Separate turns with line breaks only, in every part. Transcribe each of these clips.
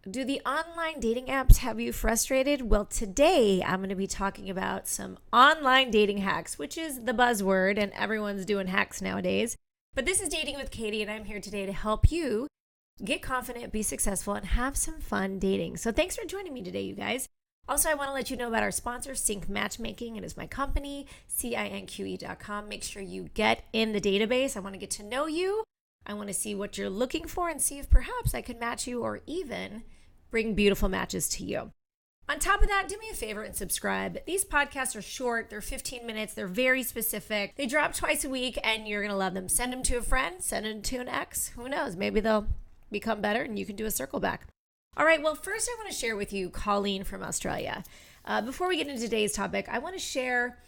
Do the online dating apps have you frustrated? Well, today I'm going to be talking about some online dating hacks, which is the buzzword, and everyone's doing hacks nowadays. But this is Dating with Katy, and I'm here today to help you get confident, be successful, and have some fun dating. So thanks for joining me today, you guys. Also, I want to let you know about our sponsor, Sync Matchmaking. It is my company, cinque.com. Make sure you get in the database. I want to get to know you. I want to see what you're looking for and see if perhaps I could match you or even bring beautiful matches to you. On top of that, do me a favor and subscribe. These podcasts are short. They're 15 minutes. They're very specific. They drop twice a week and you're going to love them. Send them to a friend. Send them to an ex. Who knows? Maybe they'll become better and you can do a circle back. All right. Well, first I want to share with you Colleen from Australia. Before we get into today's topic, I want to share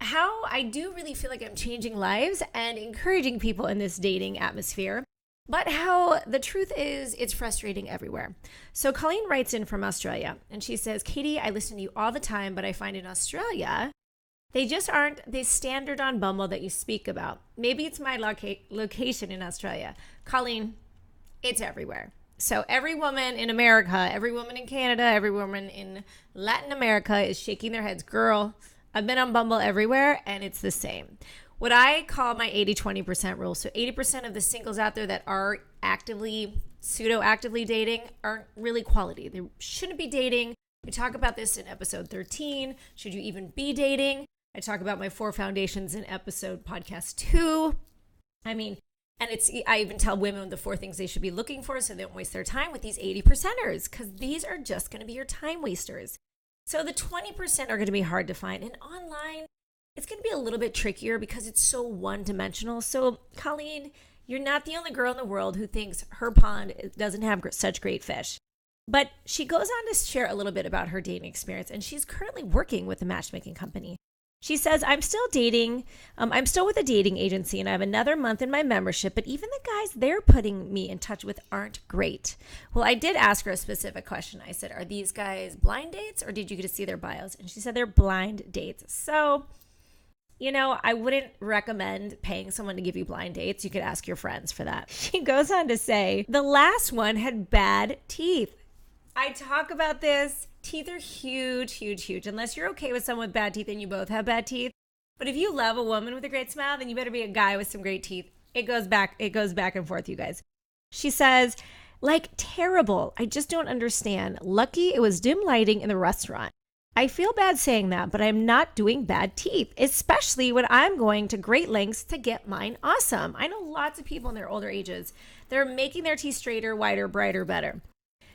how I do really feel like I'm changing lives and encouraging people in this dating atmosphere, but how the truth is it's frustrating everywhere. So Colleen writes in from Australia and she says, Katy, I listen to you all the time, but I find in Australia, they just aren't the standard on Bumble that you speak about. Maybe it's my location in Australia. Colleen, it's everywhere. So every woman in America, every woman in Canada, every woman in Latin America is shaking their heads. Girl, I've been on Bumble everywhere and it's the same. What I call my 80-20% rule. So 80% of the singles out there that are pseudo-actively dating aren't really quality. They shouldn't be dating. We talk about this in episode 13. Should you even be dating? I talk about my 4 foundations in podcast 2. I even tell women the 4 things they should be looking for so they don't waste their time with these 80%ers, because these are just going to be your time wasters. So the 20% are going to be hard to find. And online, it's going to be a little bit trickier because it's so one-dimensional. So Colleen, you're not the only girl in the world who thinks her pond doesn't have such great fish. But she goes on to share a little bit about her dating experience, and she's currently working with a matchmaking company. She says, I'm still with a dating agency, and I have another month in my membership, but even the guys they're putting me in touch with aren't great. Well, I did ask her a specific question. I said, are these guys blind dates, or did you get to see their bios? And she said they're blind dates. So, I wouldn't recommend paying someone to give you blind dates. You could ask your friends for that. She goes on to say, the last one had bad teeth. I talk about this. Teeth are huge, huge, huge. Unless you're okay with someone with bad teeth and you both have bad teeth. But if you love a woman with a great smile, then you better be a guy with some great teeth. It goes back and forth, you guys. She says, terrible. I just don't understand. Lucky it was dim lighting in the restaurant. I feel bad saying that, but I'm not doing bad teeth, especially when I'm going to great lengths to get mine awesome. I know lots of people in their older ages that are making their teeth straighter, whiter, brighter, better.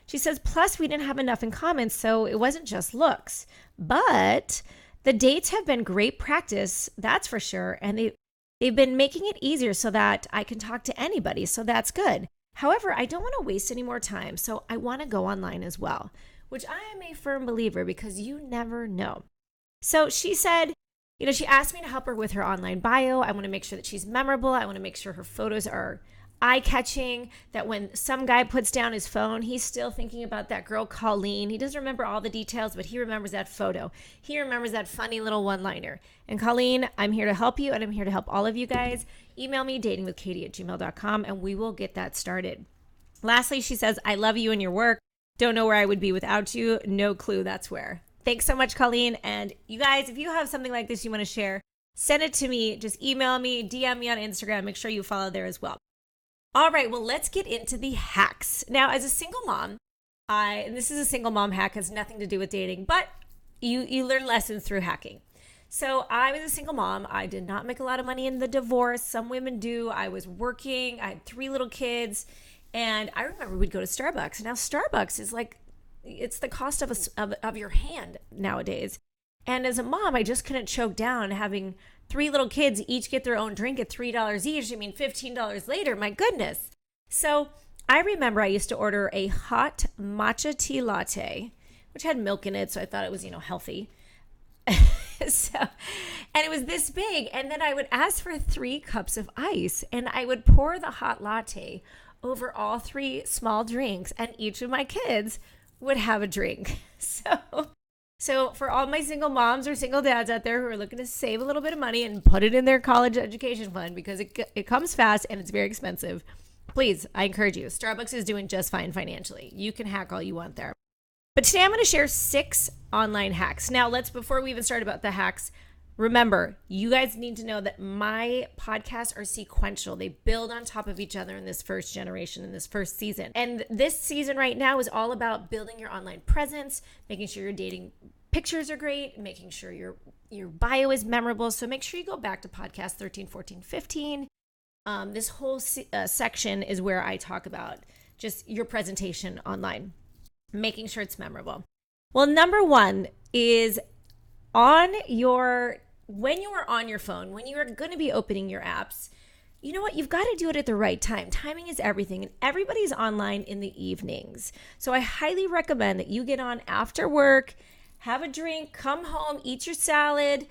She says, plus we didn't have enough in common, so it wasn't just looks. But the dates have been great practice, that's for sure, and they've been making it easier so that I can talk to anybody, so that's good. However, I don't want to waste any more time, so I want to go online as well, which I am a firm believer because you never know. So she said, she asked me to help her with her online bio. I want to make sure that she's memorable. I want to make sure her photos are eye-catching, that when some guy puts down his phone, he's still thinking about that girl Colleen. He doesn't remember all the details, but he remembers that photo. He remembers that funny little one-liner. And Colleen, I'm here to help you, and I'm here to help all of you guys. Email me, datingwithkaty@gmail.com, and we will get that started. Lastly, she says, I love you and your work. Don't know where I would be without you. No clue, that's where. Thanks so much, Colleen. And you guys, if you have something like this you want to share, send it to me. Just email me, DM me on Instagram. Make sure you follow there as well. All right, well, let's get into the hacks. Now, as a single mom, and this is a single mom hack, has nothing to do with dating, but you learn lessons through hacking. So I was a single mom. I did not make a lot of money in the divorce. Some women do. I was working. I had 3 little kids. And I remember we'd go to Starbucks. Now, Starbucks is it's the cost of your hand nowadays. And as a mom, I just couldn't choke down having 3 little kids each get their own drink at $3 each. I mean, $15 later, my goodness. So I remember I used to order a hot matcha tea latte, which had milk in it, so I thought it was, healthy. And it was this big. And then I would ask for 3 cups of ice, and I would pour the hot latte over all 3 small drinks, and each of my kids would have a drink. So for all my single moms or single dads out there who are looking to save a little bit of money and put it in their college education fund, because it comes fast and it's very expensive, Please, I encourage you. Starbucks is doing just fine financially. You can hack all you want there. But today I'm going to share 6 online hacks. Now, before we even start about the hacks, remember, you guys need to know that my podcasts are sequential. They build on top of each other in this first generation, in this first season. And this season right now is all about building your online presence, making sure your dating pictures are great, making sure your bio is memorable. So make sure you go back to podcast 13, 14, 15. This whole section is where I talk about just your presentation online, making sure it's memorable. Well, number 1 is when you are on your phone, when you are going to be opening your apps, you know what? You've got to do it at the right time. Timing is everything, and everybody's online in the evenings. So I highly recommend that you get on after work, have a drink, come home, eat your salad,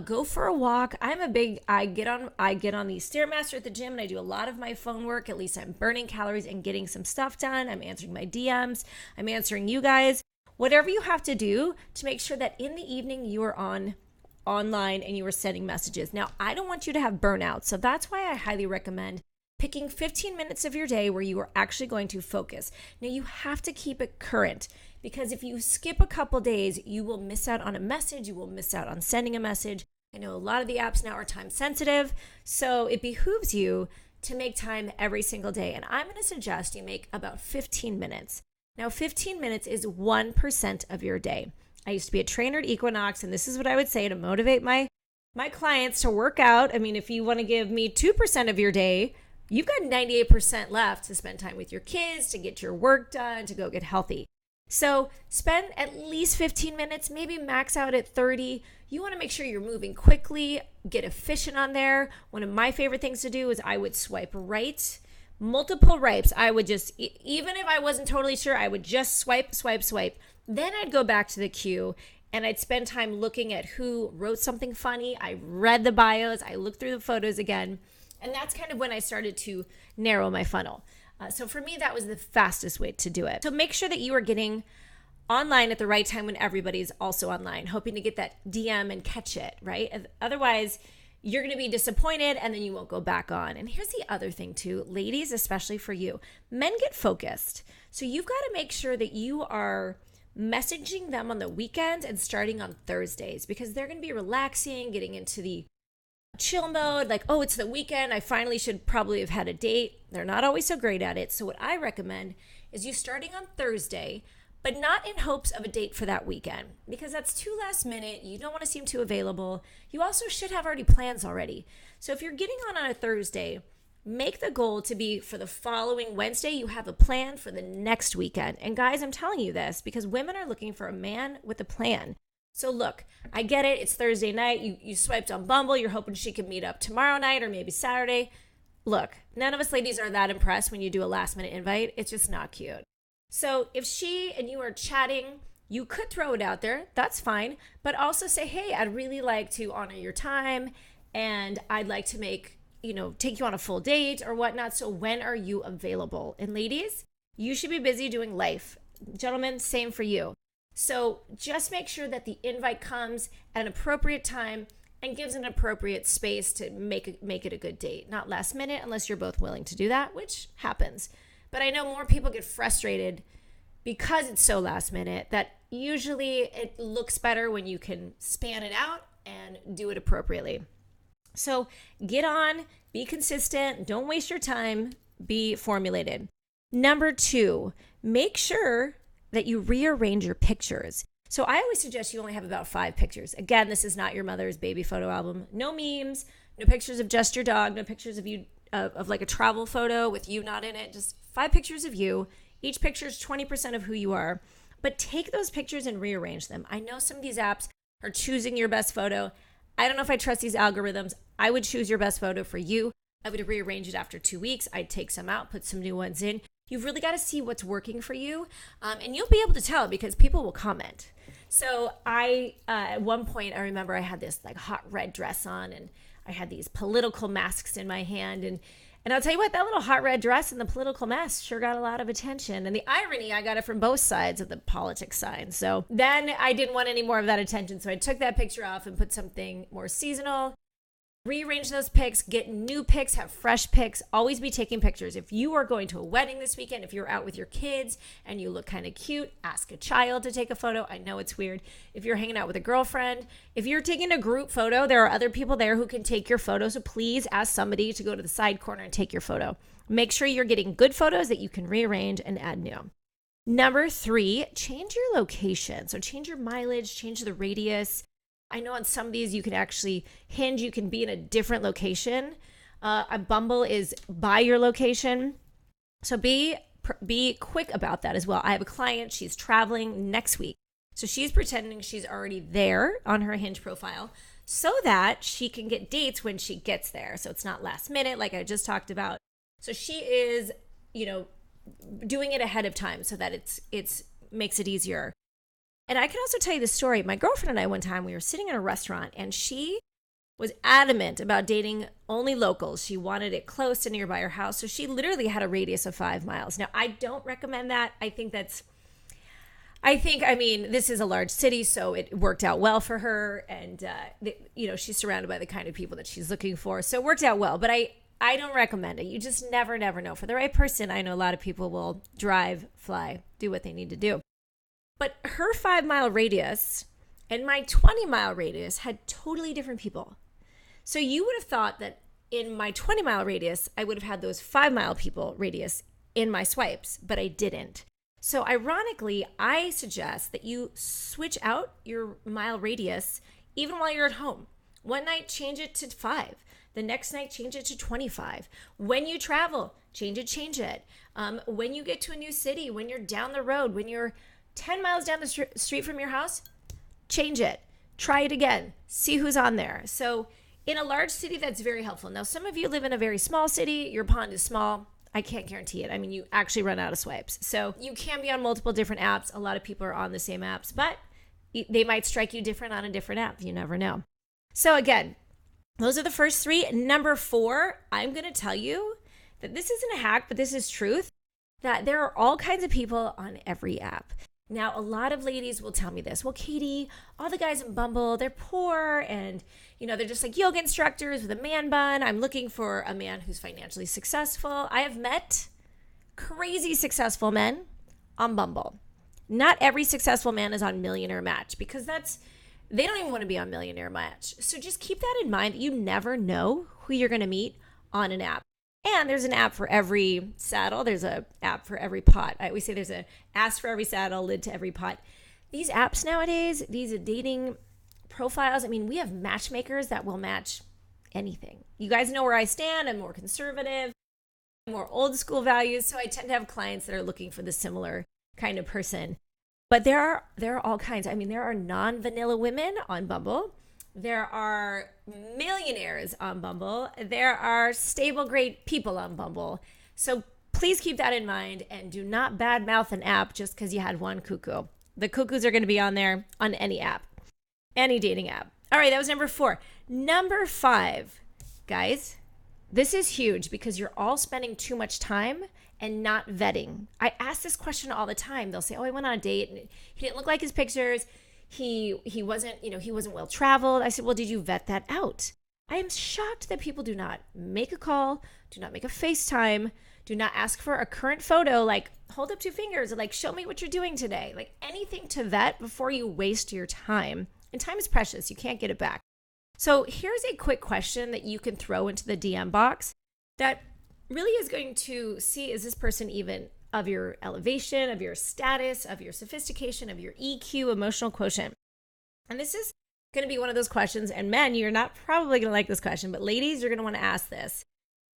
go for a walk. I get on the Stairmaster at the gym, and I do a lot of my phone work. At least I'm burning calories and getting some stuff done. I'm answering my DMs. I'm answering you guys. Whatever you have to do to make sure that in the evening you are online and you are sending messages. Now, I don't want you to have burnout, so that's why I highly recommend picking 15 minutes of your day where you are actually going to focus. Now, you have to keep it current, because if you skip a couple days, you will miss out on a message. You will miss out on sending a message. I know a lot of the apps now are time sensitive, so it behooves you to make time every single day. And I'm going to suggest you make about 15 minutes. Now, 15 minutes is 1% of your day. I used to be a trainer at Equinox, and this is what I would say to motivate my clients to work out. I mean, if you want to give me 2% of your day, you've got 98% left to spend time with your kids, to get your work done, to go get healthy. So spend at least 15 minutes, maybe max out at 30. You want to make sure you're moving quickly, get efficient on there. One of my favorite things to do is I would swipe right, multiple swipes. I would just, even if I wasn't totally sure, I would just swipe. Then I'd go back to the queue and I'd spend time looking at who wrote something funny. I read the bios, I looked through the photos again. And that's kind of when I started to narrow my funnel. So for me, that was the fastest way to do it. So make sure that you are getting online at the right time when everybody's also online, hoping to get that DM and catch it, right? Otherwise, you're going to be disappointed and then you won't go back on. And here's the other thing too, ladies, especially for you, men get focused. So you've got to make sure that you are messaging them on the weekends and starting on Thursdays, because they're going to be relaxing, getting into the chill mode, like, oh, it's the weekend, I finally should probably have had a date. They're not always so great at it. So what I recommend is you starting on Thursday, but not in hopes of a date for that weekend, because that's too last minute. You don't want to seem too available. You also should have already plans already. So if you're getting on a Thursday, make the goal to be for the following Wednesday, you have a plan for the next weekend. And guys, I'm telling you this because women are looking for a man with a plan. So look, I get it. It's Thursday night. You swiped on Bumble. You're hoping she can meet up tomorrow night or maybe Saturday. Look, none of us ladies are that impressed when you do a last minute invite. It's just not cute. So if she and you are chatting, you could throw it out there. That's fine. But also say, hey, I'd really like to honor your time and I'd like to take you on a full date or whatnot. So when are you available? And ladies, you should be busy doing life. Gentlemen, same for you. So just make sure that the invite comes at an appropriate time and gives an appropriate space to make it a good date. Not last minute unless you're both willing to do that, which happens. But I know more people get frustrated because it's so last minute that usually it looks better when you can span it out and do it appropriately. So get on, be consistent, don't waste your time, be formulated. Number 2, make sure that you rearrange your pictures. So I always suggest you only have about 5 pictures. Again, this is not your mother's baby photo album. No memes, no pictures of just your dog, no pictures of you, of like a travel photo with you not in it. Just 5 pictures of you. Each picture is 20% of who you are. But take those pictures and rearrange them. I know some of these apps are choosing your best photo. I don't know if I trust these algorithms. I would choose your best photo for you. I would rearrange it after 2 weeks. I'd take some out, put some new ones in. You've really got to see what's working for you. And you'll be able to tell because people will comment. So at one point, I remember I had this like hot red dress on and I had these political masks in my hand. And I'll tell you what, that little hot red dress and the political mask sure got a lot of attention. And the irony, I got it from both sides of the politics sign. So then I didn't want any more of that attention. So I took that picture off and put something more seasonal. Rearrange those pics, get new pics, have fresh pics, always be taking pictures. If you are going to a wedding this weekend, if you're out with your kids and you look kind of cute, ask a child to take a photo. I know it's weird. If you're hanging out with a girlfriend, if you're taking a group photo, there are other people there who can take your photo. So please ask somebody to go to the side corner and take your photo. Make sure you're getting good photos that you can rearrange and add new. Number 3, change your location. So change your mileage, change the radius. I know on some of these you can actually Hinge, you can be in a different location. A Bumble is by your location. So be quick about that as well. I have a client, she's traveling next week. So she's pretending she's already there on her Hinge profile so that she can get dates when she gets there. So it's not last minute like I just talked about. So she is, doing it ahead of time so that it's makes it easier. And I can also tell you the story. My girlfriend and I, one time, we were sitting in a restaurant and she was adamant about dating only locals. She wanted it close to nearby her house. So she literally had a radius of 5 miles. Now, I don't recommend that. I mean, this is a large city, so it worked out well for her. And, she's surrounded by the kind of people that she's looking for. So it worked out well. But I don't recommend it. You just never know. For the right person, I know a lot of people will drive, fly, do what they need to do. But her 5-mile radius and my 20-mile radius had totally different people. So you would have thought that in my 20-mile radius, I would have had those 5-mile people radius in my swipes, but I didn't. So ironically, I suggest that you switch out your mile radius even while you're at home. One night, change it to 5. The next night, change it to 25. When you travel, change it. When you get to a new city, when you're down the road, when you're 10 miles down the street from your house, change it. Try it again. See who's on there. So in a large city, that's very helpful. Now, some of you live in a very small city. Your pond is small. I can't guarantee it. I mean, you actually run out of swipes. So you can be on multiple different apps. A lot of people are on the same apps, but they might strike you different on a different app. You never know. So again, those are the first 3. Number 4, I'm going to tell you that this isn't a hack, but this is truth, that there are all kinds of people on every app. Now, a lot of ladies will tell me this. Well, Katy, all the guys in Bumble, they're poor and, they're just like yoga instructors with a man bun. I'm looking for a man who's financially successful. I have met crazy successful men on Bumble. Not every successful man is on Millionaire Match because they don't even want to be on Millionaire Match. So just keep that in mind that you never know who you're going to meet on an app. And there's an app for every saddle. There's an app for every pot. I always say there's an ass for every saddle, lid to every pot. These apps nowadays, these dating profiles, I mean, we have matchmakers that will match anything. You guys know where I stand. I'm more conservative, more old school values. So I tend to have clients that are looking for the similar kind of person. But there are all kinds. I mean, there are non-vanilla women on Bumble. There are millionaires on Bumble. There are stable, great people on Bumble. So please keep that in mind and do not badmouth an app just because you had one cuckoo. The cuckoos are going to be on there on any app, any dating app. All right, that was number 4. Number 5, guys, this is huge because you're all spending too much time and not vetting. I ask this question all the time. They'll say, I went on a date and he didn't look like his pictures. He wasn't well traveled. I said, well, did you vet that out? I am shocked that people do not make a call, do not make a FaceTime, do not ask for a current photo, like hold up 2 fingers, or like show me what you're doing today. Like anything to vet before you waste your time. And time is precious. You can't get it back. So here's a quick question that you can throw into the DM box that really is going to see, is this person even of your elevation, of your status, of your sophistication, of your EQ, emotional quotient. And this is going to be one of those questions. And men, you're not probably going to like this question, but ladies, you're going to want to ask this.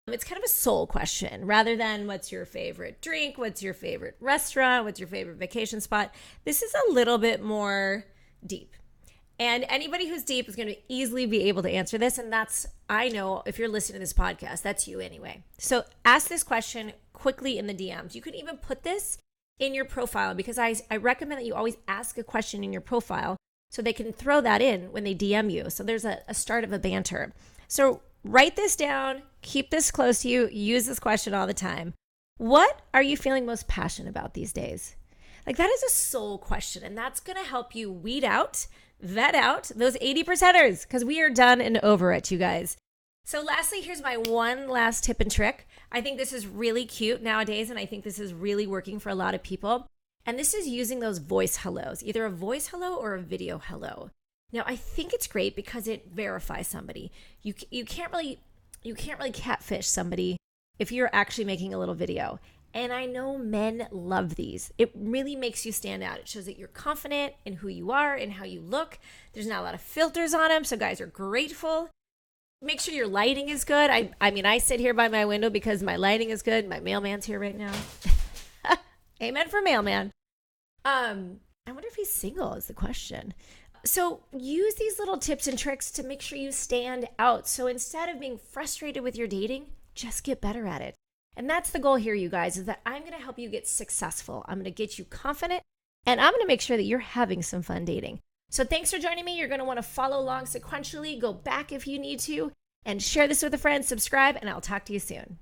It's kind of a soul question rather than what's your favorite drink, what's your favorite restaurant, what's your favorite vacation spot. This is a little bit more deep. And anybody who's deep is going to easily be able to answer this. And I know if you're listening to this podcast, that's you anyway. So ask this question quickly in the DMs. You could even put this in your profile because I recommend that you always ask a question in your profile so they can throw that in when they DM you. So there's a start of a banter. So write this down, keep this close to you, use this question all the time. What are you feeling most passionate about these days? Like that is a soul question, and that's going to help you vet out those 80%ers because we are done and over it, you guys. So lastly, here's my one last tip and trick. I think this is really cute nowadays, and I think this is really working for a lot of people. And this is using those voice hellos, either a voice hello or a video hello. Now, I think it's great because it verifies somebody. You can't really catfish somebody if you're actually making a little video. And I know men love these. It really makes you stand out. It shows that you're confident in who you are and how you look. There's not a lot of filters on them, so guys are grateful. Make sure your lighting is good. I mean, I sit here by my window because my lighting is good. My mailman's here right now. Amen for mailman. I wonder if he's single is the question. So use these little tips and tricks to make sure you stand out. So instead of being frustrated with your dating, just get better at it. And that's the goal here, you guys, is that I'm going to help you get successful. I'm going to get you confident, and I'm going to make sure that you're having some fun dating. So thanks for joining me. You're going to want to follow along sequentially, go back if you need to, and share this with a friend, subscribe, and I'll talk to you soon.